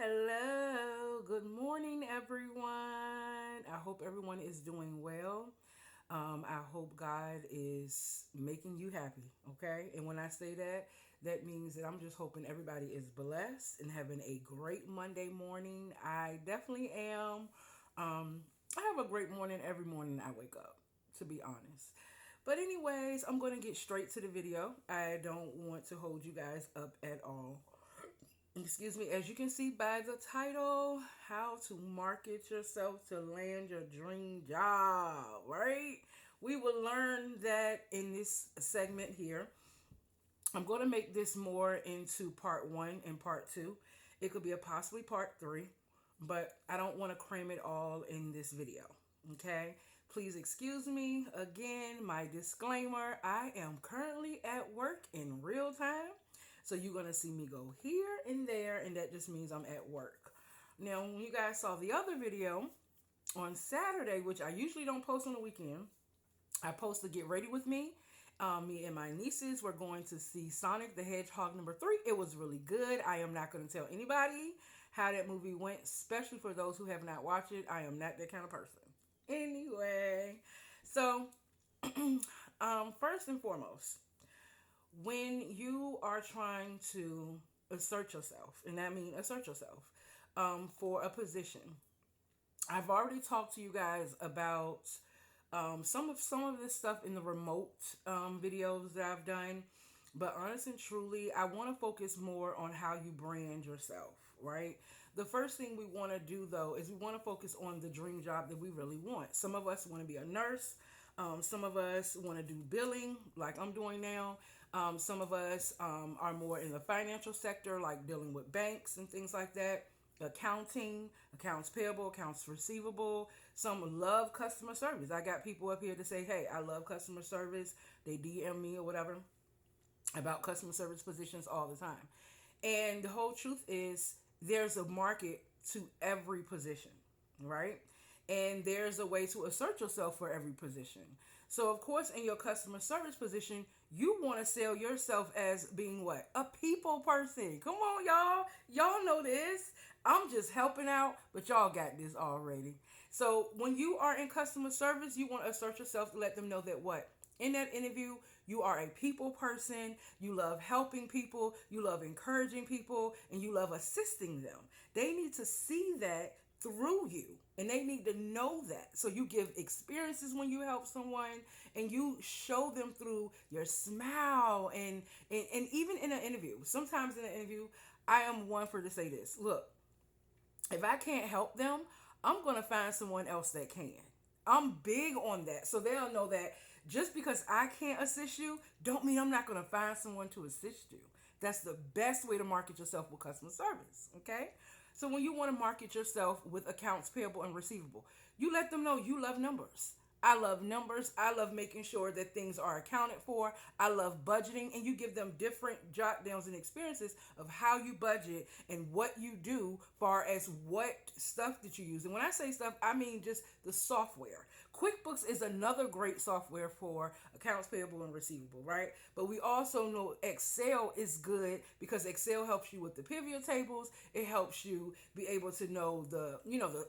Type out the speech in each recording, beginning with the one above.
Hello, good morning, everyone. I hope everyone is doing well. I hope God is making you happy, okay? And when I say that, that means that I'm just hoping everybody is blessed and having a great Monday morning. I definitely am. I have a great morning every morning I wake up, to be honest. But, anyways, I'm going to get straight to the video. I don't want to hold you guys up at all. Excuse me, as you can see by the title, how to market yourself to land your dream job, right? We will learn that in this segment here. I'm going to make this more into part one and part two. It could be a possibly part three, but I don't want to cram it all in this video. Okay? Please excuse me. Again, my disclaimer, I am currently at work in real time. So you're going to see me go here and there, and that just means I'm at work. Now, when you guys saw the other video on Saturday, which I usually don't post on the weekend, I post to Get Ready With Me. Me and my nieces were going to see Sonic the Hedgehog number 3. It was really good. I am not going to tell anybody how that movie went, especially for those who have not watched it. I am not that kind of person. Anyway, so first and foremost, when you are trying to assert yourself, and I mean assert yourself for a position, I've already talked to you guys about some of this stuff in the remote videos that I've done. But honest and truly, I want to focus more on how you brand yourself, right? The first thing we want to do though is we want to focus on the dream job that we really want. Some of us want to be a nurse. Some of us want to do billing, like I'm doing now. Some of us are more in the financial sector, like dealing with banks and things like that, accounting, accounts payable, accounts receivable. Some love customer service. I got people up here to say, hey, I love customer service. They DM me or whatever about customer service positions all the time. And the whole truth is there's a market to every position, right? And there's a way to assert yourself for every position. So, of course, in your customer service position, you want to sell yourself as being what? A people person. Come on, y'all. Y'all know this. I'm just helping out, but y'all got this already. So, when you are in customer service, you want to assert yourself to let them know that what? In that interview, you are a people person. You love helping people. You love encouraging people. And you love assisting them. They need to see that through you. And they need to know that. So you give experiences when you help someone and you show them through your smile and even in an interview. Sometimes in an interview, I am one for to say this. Look, if I can't help them, I'm going to find someone else that can. I'm big on that. So they'll know that just because I can't assist you, don't mean I'm not going to find someone to assist you. That's the best way to market yourself with customer service, okay? So when you want to market yourself with accounts payable and receivable, you let them know you love numbers. I love numbers. I love making sure that things are accounted for. I love budgeting, and you give them different jot downs and experiences of how you budget and what you do far as what stuff that you use. And when I say stuff, I mean just the software. QuickBooks is another great software for accounts payable and receivable, right? But we also know Excel is good because Excel helps you with the pivot tables. It helps you be able to know the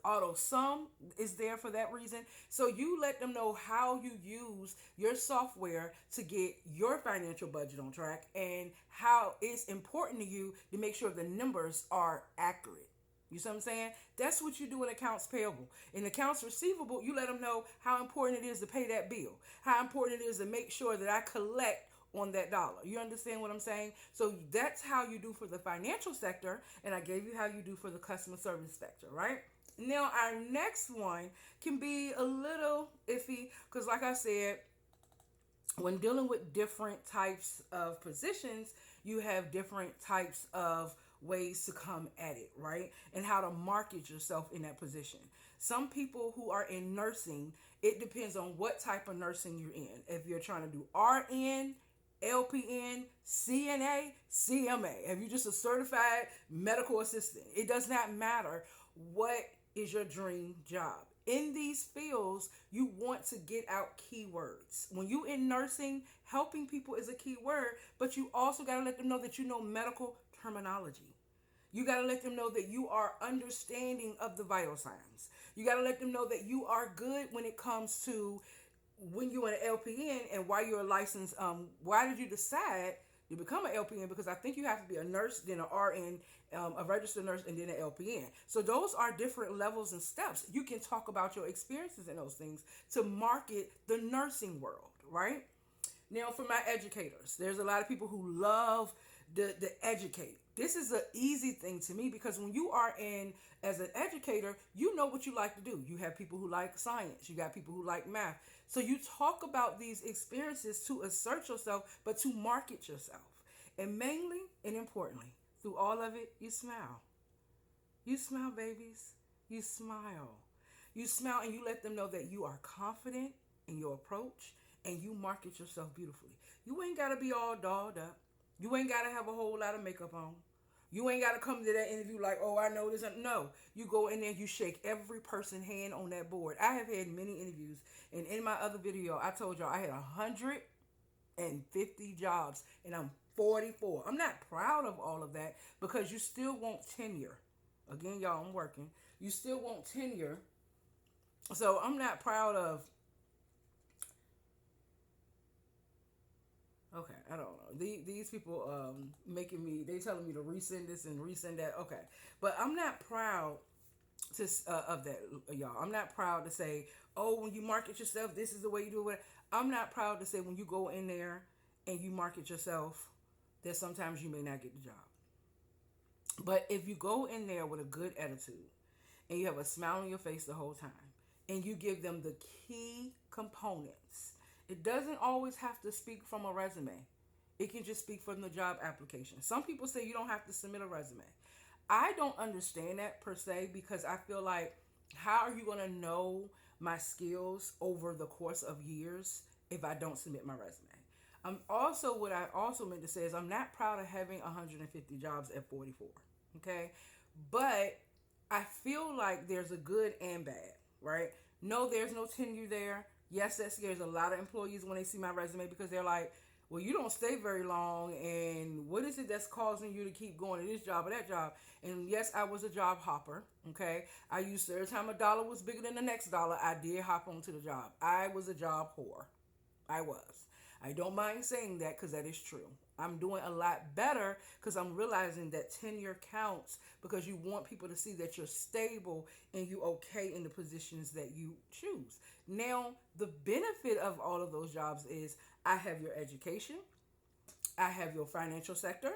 auto sum is there for that reason. So you let them know how you use your software to get your financial budget on track and how it's important to you to make sure the numbers are accurate. You see what I'm saying? That's what you do in accounts payable. In accounts receivable, you let them know how important it is to pay that bill, how important it is to make sure that I collect on that dollar. You understand what I'm saying? So that's how you do for the financial sector, and I gave you how you do for the customer service sector, right? Now, our next one can be a little iffy because, like I said, when dealing with different types of positions, you have different types of ways to come at it, right? And how to market yourself in that position. Some people who are in nursing, it depends on what type of nursing you're in. If you're trying to do RN, LPN, CNA, CMA, if you're just a certified medical assistant, it does not matter what is your dream job. In these fields, you want to get out keywords. When you in nursing, helping people is a key word, but you also got to let them know that you know medical terminology. You got to let them know that you are understanding of the vital signs. You got to let them know that you are good when it comes to when you're an LPN and why you're a licensed. Why did you decide to become an LPN? Because I think you have to be a nurse, then an RN, a registered nurse, and then an LPN. So those are different levels and steps. You can talk about your experiences in those things to market the nursing world, right? Now, for my educators, there's a lot of people who love the educate. This is an easy thing to me because when you are in as an educator, you know what you like to do. You have people who like science, you got people who like math. So you talk about these experiences to assert yourself, but to market yourself. And mainly and importantly, through all of it, you smile. You smile, babies. You smile. You smile and you let them know that you are confident in your approach and you market yourself beautifully. You ain't got to be all dolled up. You ain't got to have a whole lot of makeup on. You ain't got to come to that interview like, oh, I know this. No, you go in there, you shake every person's hand on that board. I have had many interviews, and in my other video, I told y'all I had 150 jobs, and I'm 44. I'm not proud of all of that because you still want tenure. Again, y'all, I'm working. You still want tenure. So I'm not proud of. Okay, I don't know. These people making me, they telling me to resend this and resend that. Okay, but I'm not proud to of that, y'all. I'm not proud to say, oh, when you market yourself, this is the way you do it. I'm not proud to say when you go in there and you market yourself, that sometimes you may not get the job. But if you go in there with a good attitude and you have a smile on your face the whole time and you give them the key components, it doesn't always have to speak from a resume. It can just speak from the job application. Some people say you don't have to submit a resume. I don't understand that per se because I feel like how are you going to know my skills over the course of years if I don't submit my resume? What I also meant to say is I'm not proud of having 150 jobs at 44. Okay, but I feel like there's a good and bad, right? No, there's no tenure there. Yes, that scares a lot of employees when they see my resume because they're like, well, you don't stay very long, and what is it that's causing you to keep going to this job or that job? And yes, I was a job hopper, okay? I used to, every time a dollar was bigger than the next dollar, I did hop onto the job. I was a job whore. I was. I don't mind saying that because that is true. I'm doing a lot better because I'm realizing that tenure counts because you want people to see that you're stable and you okay in the positions that you choose. Now, the benefit of all of those jobs is I have your education, I have your financial sector,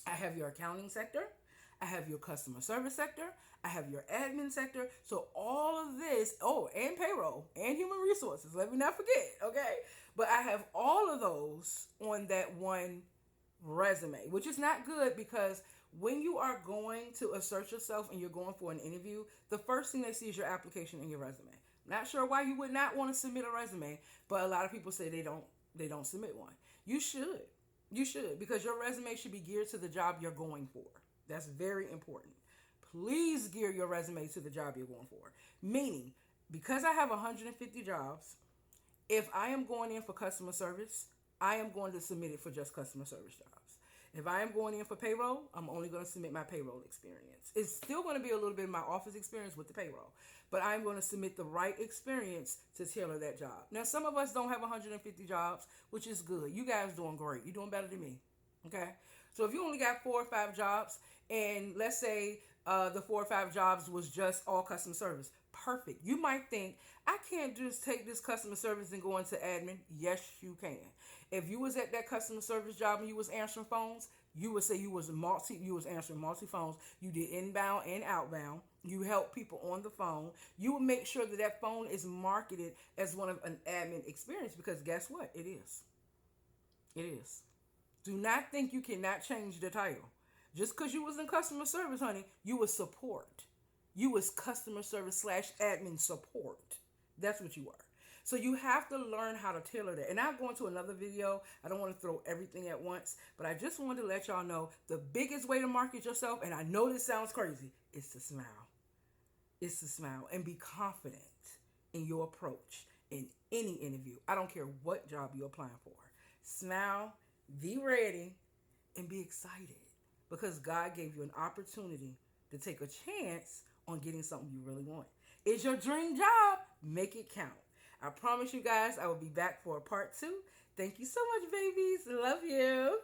I have your accounting sector, I have your customer service sector, I have your admin sector. So all of this, oh, and payroll and human resources, let me not forget, okay? But I have all of those on that one resume, which is not good because when you are going to assert yourself and you're going for an interview, the first thing they see is your application and your resume. Not sure why you would not want to submit a resume, but a lot of people say they don't submit one. You should. You should because your resume should be geared to the job you're going for. That's very important. Please gear your resume to the job you're going for. Meaning, because I have 150 jobs, if I am going in for customer service, I am going to submit it for just customer service jobs. If I am going in for payroll, I'm only going to submit my payroll experience. It's still going to be a little bit of my office experience with the payroll, but I'm going to submit the right experience to tailor that job. Now, some of us don't have 150 jobs, which is good. You guys doing great. You're doing better than me. Okay? So if you only got 4 or 5 jobs, and let's say the 4 or 5 jobs was just all customer service, perfect. You might think, I can't just take this customer service and go into admin. Yes, you can. If you was at that customer service job and you was answering phones, you would say you was answering multi phones. You did inbound and outbound. You help people on the phone. You would make sure that that phone is marketed as one of an admin experience because guess what? It is. It is. Do not think you cannot change the title. Just because you was in customer service, honey, you was support. You was customer service / admin support. That's what you are. So you have to learn how to tailor that. And I'll go into another video. I don't want to throw everything at once, but I just wanted to let y'all know the biggest way to market yourself, and I know this sounds crazy, is to smile. It's to smile and be confident in your approach in any interview. I don't care what job you're applying for. Smile, be ready, and be excited. because God gave you an opportunity to take a chance on getting something you really want. It's your dream job. Make it count. I promise you guys I will be back for a part two. Thank you so much, babies. Love you.